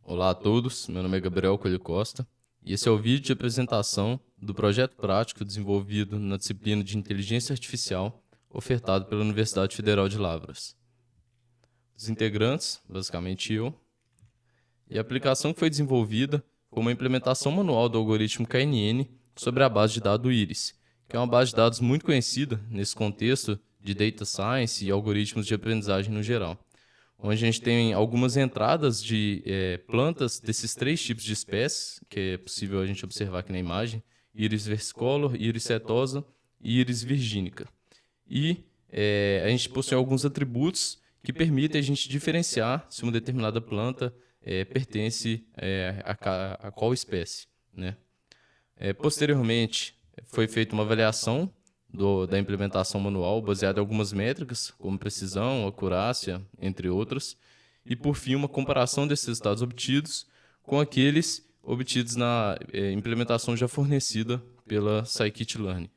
Olá a todos, meu nome é Gabriel Coelho Costa e esse é o vídeo de apresentação do projeto prático desenvolvido na disciplina de Inteligência Artificial ofertado pela Universidade Federal de Lavras. Os integrantes, basicamente eu, e a aplicação que foi desenvolvida foi uma implementação manual do algoritmo KNN sobre a base de dados Iris, que é uma base de dados muito conhecida nesse contexto de Data Science e algoritmos de aprendizagem no geral, onde a gente tem algumas entradas de plantas desses três tipos de espécies, que é possível a gente observar aqui na imagem: Iris versicolor, Iris setosa e Iris virgínica. E a gente possui alguns atributos que permitem a gente diferenciar se uma determinada planta pertence a qual espécie, né? Posteriormente, foi feita uma avaliação da implementação manual baseada em algumas métricas, como precisão, acurácia, entre outras, e, por fim, uma comparação desses resultados obtidos com aqueles obtidos na implementação já fornecida pela Scikit-Learn.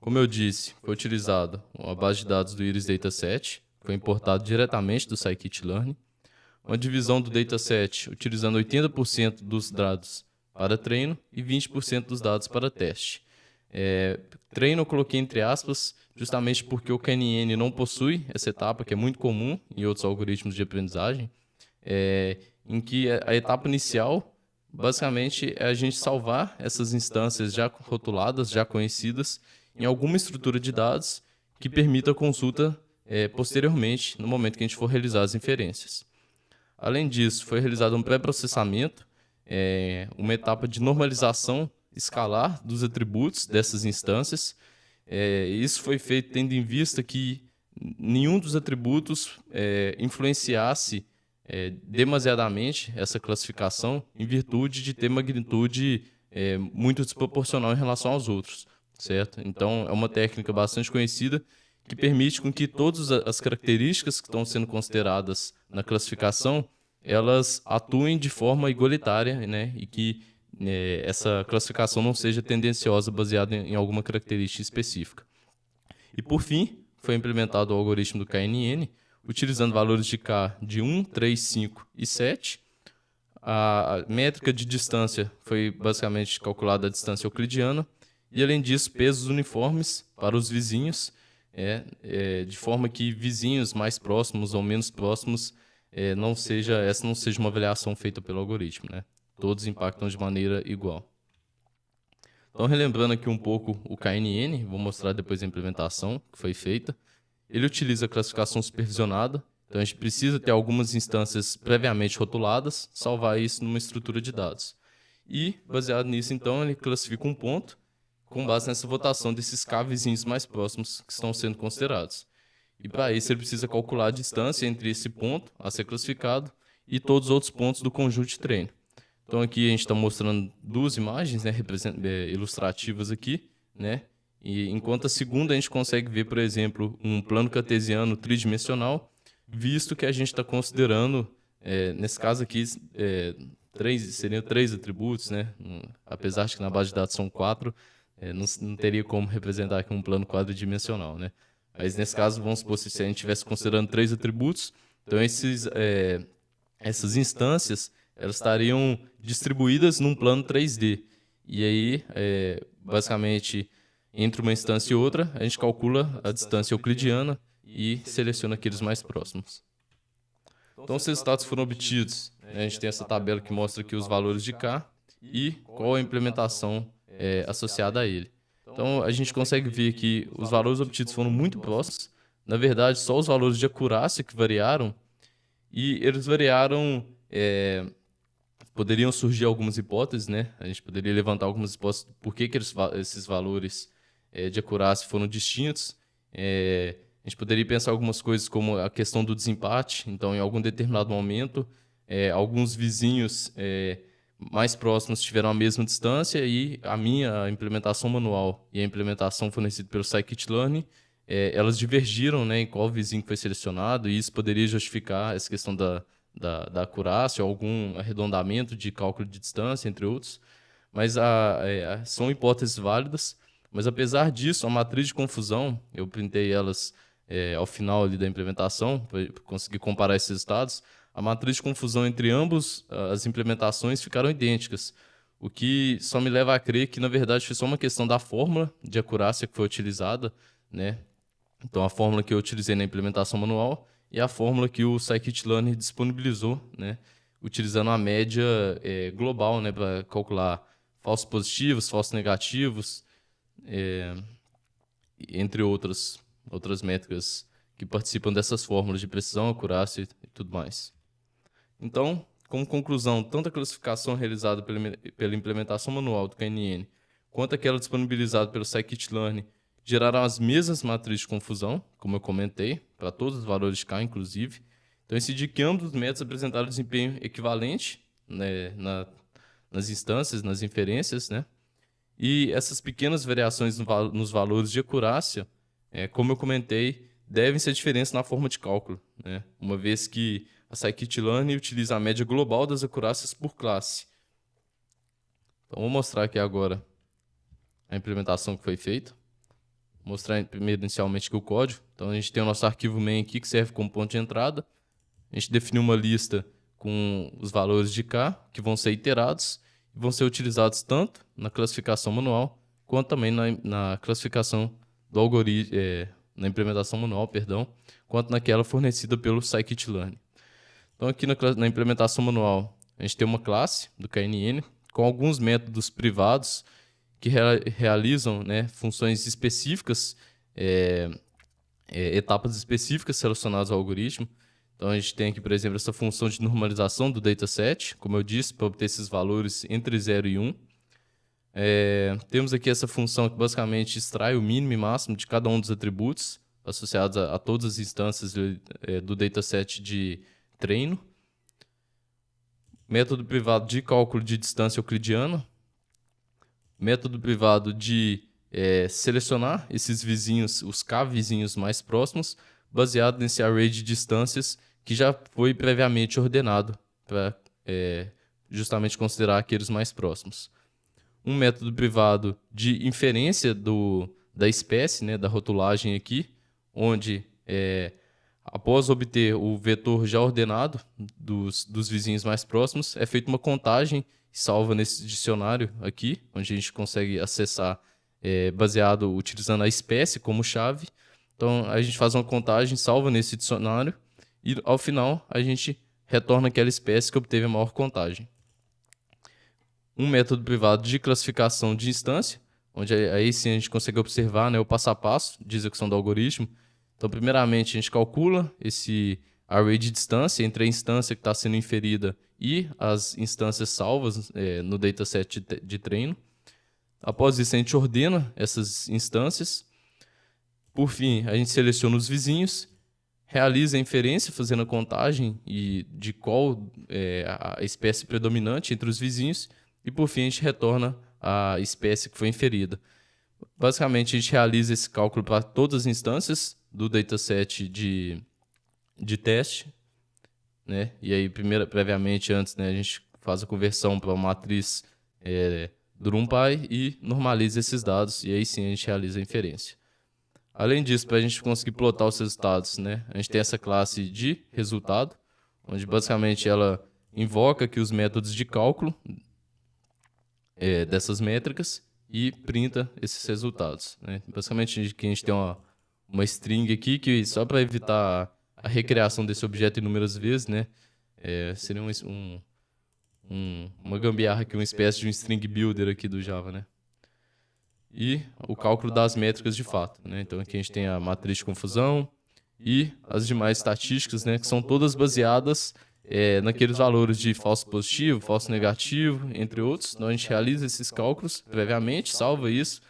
Como eu disse, foi utilizada uma base de dados do Iris Dataset, que foi importado diretamente do Scikit-Learn, uma divisão do dataset utilizando 80% dos dados para treino e 20% dos dados para teste. Treino eu coloquei entre aspas, justamente porque o KNN não possui essa etapa, que é muito comum em outros algoritmos de aprendizagem, em que a etapa inicial, basicamente, é a gente salvar essas instâncias já rotuladas, já conhecidas, em alguma estrutura de dados que permita a consulta posteriormente, no momento que a gente for realizar as inferências. Além disso, foi realizado um pré-processamento, uma etapa de normalização escalar dos atributos dessas instâncias. Isso foi feito tendo em vista que nenhum dos atributos influenciasse demasiadamente essa classificação em virtude de ter magnitude muito desproporcional em relação aos outros, certo? Então, é uma técnica bastante conhecida que permite com que todas as características que estão sendo consideradas na classificação, elas atuem de forma igualitária, né? E que essa classificação não seja tendenciosa baseada em alguma característica específica. E, por fim, foi implementado o algoritmo do KNN, utilizando valores de K de 1, 3, 5 e 7. A métrica de distância foi basicamente calculada a distância euclidiana, e, além disso, pesos uniformes para os vizinhos, de forma que vizinhos mais próximos ou menos próximos essa não seja uma avaliação feita pelo algoritmo, né? Todos impactam de maneira igual. Então, relembrando aqui um pouco o KNN, vou mostrar depois a implementação que foi feita. Ele utiliza a classificação supervisionada, então a gente precisa ter algumas instâncias previamente rotuladas, salvar isso numa estrutura de dados. E, baseado nisso, então, ele classifica um ponto com base nessa votação desses K vizinhos mais próximos que estão sendo considerados. E, para isso, ele precisa calcular a distância entre esse ponto a ser classificado e todos os outros pontos do conjunto de treino. Então, aqui a gente está mostrando duas imagens, né, ilustrativas aqui, né? E enquanto a segunda a gente consegue ver, por exemplo, um plano cartesiano tridimensional, visto que a gente está considerando, nesse caso aqui, seriam três atributos, né? Apesar de que na base de dados são 4, não teria como representar aqui um plano quadridimensional, né? Mas nesse caso, vamos supor, se a gente estivesse considerando 3 atributos, então essas instâncias elas estariam distribuídas num plano 3D. E aí, basicamente, entre uma instância e outra, a gente calcula a distância euclidiana e seleciona aqueles mais próximos. Então, os resultados foram obtidos. A gente tem essa tabela que mostra aqui os valores de K e qual a implementação associada a ele. Então, a gente consegue ver que os valores obtidos foram muito próximos. Na verdade, só os valores de acurácia que variaram. E eles variaram... poderiam surgir algumas hipóteses, né? A gente poderia levantar algumas hipóteses de por que esses valores de acurácia foram distintos. A gente poderia pensar algumas coisas como a questão do desempate. Então, em algum determinado momento, alguns vizinhos mais próximos tiveram a mesma distância e a implementação manual e a implementação fornecida pelo Scikit-Learn, elas divergiram, né, em qual vizinho foi selecionado, e isso poderia justificar essa questão da acurácia, ou algum arredondamento de cálculo de distância, entre outros. Mas são hipóteses válidas. Mas, apesar disso, a matriz de confusão, eu printei elas ao final ali da implementação, para conseguir comparar esses resultados. a matriz de confusão entre ambos as implementações ficaram idênticas, o que só me leva a crer que, na verdade, foi só uma questão da fórmula de acurácia que foi utilizada, né? Então, a fórmula que eu utilizei na implementação manual e a fórmula que o scikit-learn disponibilizou, né? Utilizando a média global, né? Para calcular falsos positivos, falsos negativos, entre outras métricas que participam dessas fórmulas de precisão, acurácia e tudo mais. Então, como conclusão, tanto a classificação realizada pela implementação manual do KNN quanto aquela disponibilizada pelo scikit-learn geraram as mesmas matrizes de confusão, como eu comentei, para todos os valores de K, inclusive. Então, esse de que ambos os métodos apresentaram desempenho equivalente, né, nas instâncias, nas inferências, né? E essas pequenas variações nos valores de acurácia, como eu comentei, devem ser diferença na forma de cálculo, né? Uma vez que a scikit-learn utiliza a média global das acurácias por classe. Então, vou mostrar aqui agora a implementação que foi feita. Vou mostrar primeiro, inicialmente, aqui o código. Então, a gente tem o nosso arquivo main aqui, que serve como ponto de entrada. A gente definiu uma lista com os valores de K, que vão ser iterados, e vão ser utilizados tanto na classificação manual, quanto também na classificação do algoritmo, na implementação manual, perdão, quanto naquela fornecida pelo scikit-learn. Então, aqui na implementação manual, a gente tem uma classe do KNN com alguns métodos privados que realizam, né, funções específicas, etapas específicas relacionadas ao algoritmo. Então, a gente tem aqui, por exemplo, essa função de normalização do dataset, como eu disse, para obter esses valores entre 0 e 1. Temos aqui essa função que basicamente extrai o mínimo e máximo de cada um dos atributos associados a todas as instâncias do dataset de treino. Método privado de cálculo de distância euclidiana. Método privado de selecionar esses vizinhos, os K vizinhos mais próximos, baseado nesse array de distâncias que já foi previamente ordenado para justamente considerar aqueles mais próximos. Um método privado de inferência da espécie, né, da rotulagem aqui, onde após obter o vetor já ordenado dos vizinhos mais próximos, é feita uma contagem salva nesse dicionário aqui, onde a gente consegue acessar baseado utilizando a espécie como chave. Então, a gente faz uma contagem, salva nesse dicionário e, ao final, a gente retorna aquela espécie que obteve a maior contagem. Um método privado de classificação de instância, onde aí sim a gente consegue observar, né, o passo a passo de execução do algoritmo. Então, primeiramente, a gente calcula esse array de distância entre a instância que está sendo inferida e as instâncias salvas no dataset de treino. Após isso, a gente ordena essas instâncias. Por fim, a gente seleciona os vizinhos, realiza a inferência fazendo a contagem de qual é a espécie predominante entre os vizinhos e, por fim, a gente retorna a espécie que foi inferida. Basicamente, a gente realiza esse cálculo para todas as instâncias do dataset de teste, né? E aí, previamente, antes, né, a gente faz a conversão para uma matriz do NumPy e normaliza esses dados, e aí sim a gente realiza a inferência. Além disso, para a gente conseguir plotar os resultados, né, a gente tem essa classe de resultado, onde basicamente ela invoca aqui os métodos de cálculo dessas métricas e printa esses resultados, né? Basicamente, aqui a gente tem uma string aqui que, só para evitar a recriação desse objeto inúmeras vezes, né, seria uma gambiarra aqui, uma espécie de um string builder aqui do Java, né? E o cálculo das métricas de fato, né? Então aqui a gente tem a matriz de confusão e as demais estatísticas, né, que são todas baseadas naqueles valores de falso positivo, falso negativo, entre outros. Então a gente realiza esses cálculos previamente, salva isso,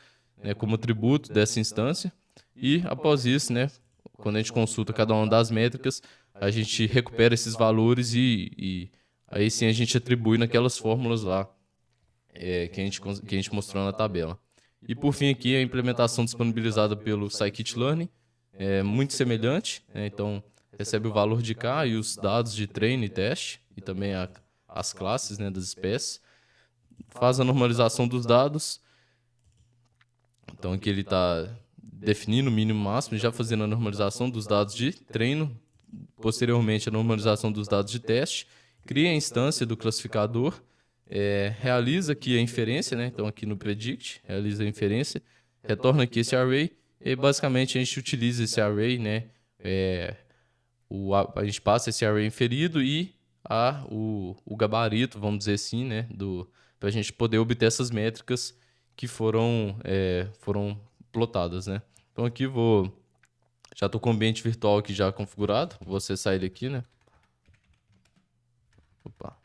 né, como atributo dessa instância e após isso, né, quando a gente consulta cada uma das métricas, a gente recupera esses valores e aí sim a gente atribui naquelas fórmulas lá que a gente mostrou na tabela. E por fim aqui a implementação disponibilizada pelo scikit-learn é muito semelhante, né? Então recebe o valor de K e os dados de treino e teste e também as classes, né, das espécies. Faz a normalização dos dados. Então aqui ele está definindo o mínimo e máximo, já fazendo a normalização dos dados de treino, posteriormente a normalização dos dados de teste, cria a instância do classificador, realiza aqui a inferência, né? Então aqui no predict, realiza a inferência, retorna aqui esse array, e basicamente a gente utiliza esse array, né? A gente passa esse array inferido e o gabarito, vamos dizer assim, né? Para a gente poder obter essas métricas que foram plotadas, né? Então aqui já estou com o ambiente virtual aqui já configurado, vou acessar ele aqui, né? Opa.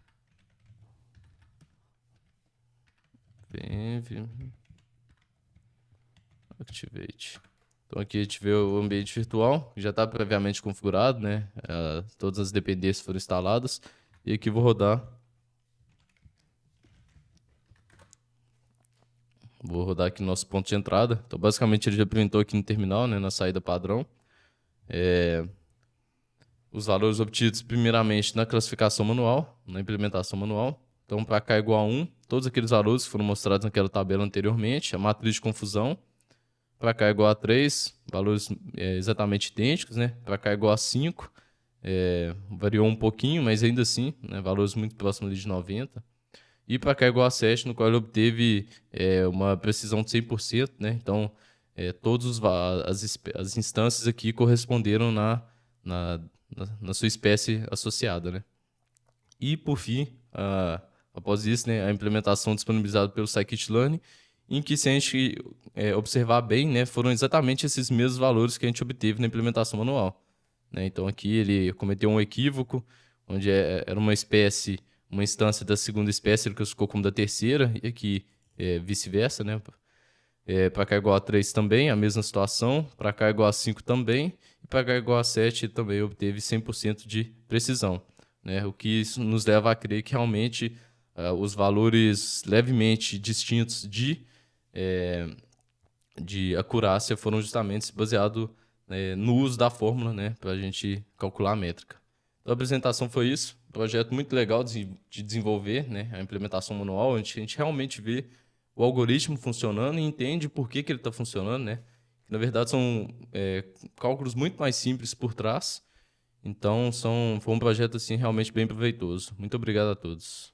Venv. Activate. Então aqui a gente vê o ambiente virtual, que já está previamente configurado, né? Todas as dependências foram instaladas. E aqui vou rodar. Vou rodar aqui no nosso ponto de entrada. Então basicamente ele já implementou aqui no terminal, né? Na saída padrão. Os valores obtidos primeiramente na classificação manual, na implementação manual. Então para K igual a 1, todos aqueles valores que foram mostrados naquela tabela anteriormente, a matriz de confusão. Para K igual a 3, valores exatamente idênticos, né? Para K igual a 5, variou um pouquinho, mas ainda assim, né? Valores muito próximos ali de 90. E para K igual a 7, no qual ele obteve uma precisão de 100%, né? Então, todas as instâncias aqui corresponderam na sua espécie associada, né? E, por fim, após isso, né, a implementação disponibilizada pelo scikit-learn, em que, se a gente observar bem, né, foram exatamente esses mesmos valores que a gente obteve na implementação manual, né? Então aqui ele cometeu um equívoco, onde era uma instância da segunda espécie, ele classificou como da terceira, e aqui vice-versa, né? Para K igual a 3 também, a mesma situação, para K igual a 5 também, e para K igual a 7 também obteve 100% de precisão, né? O que isso nos leva a crer que realmente os valores levemente distintos de acurácia foram justamente baseados no uso da fórmula, né, para a gente calcular a métrica. Então, a apresentação foi isso. Projeto muito legal de desenvolver, né, a implementação manual, onde a gente realmente vê o algoritmo funcionando e entende por que ele está funcionando, né? Na verdade, são cálculos muito mais simples por trás. Então, foi um projeto assim, realmente bem proveitoso. Muito obrigado a todos.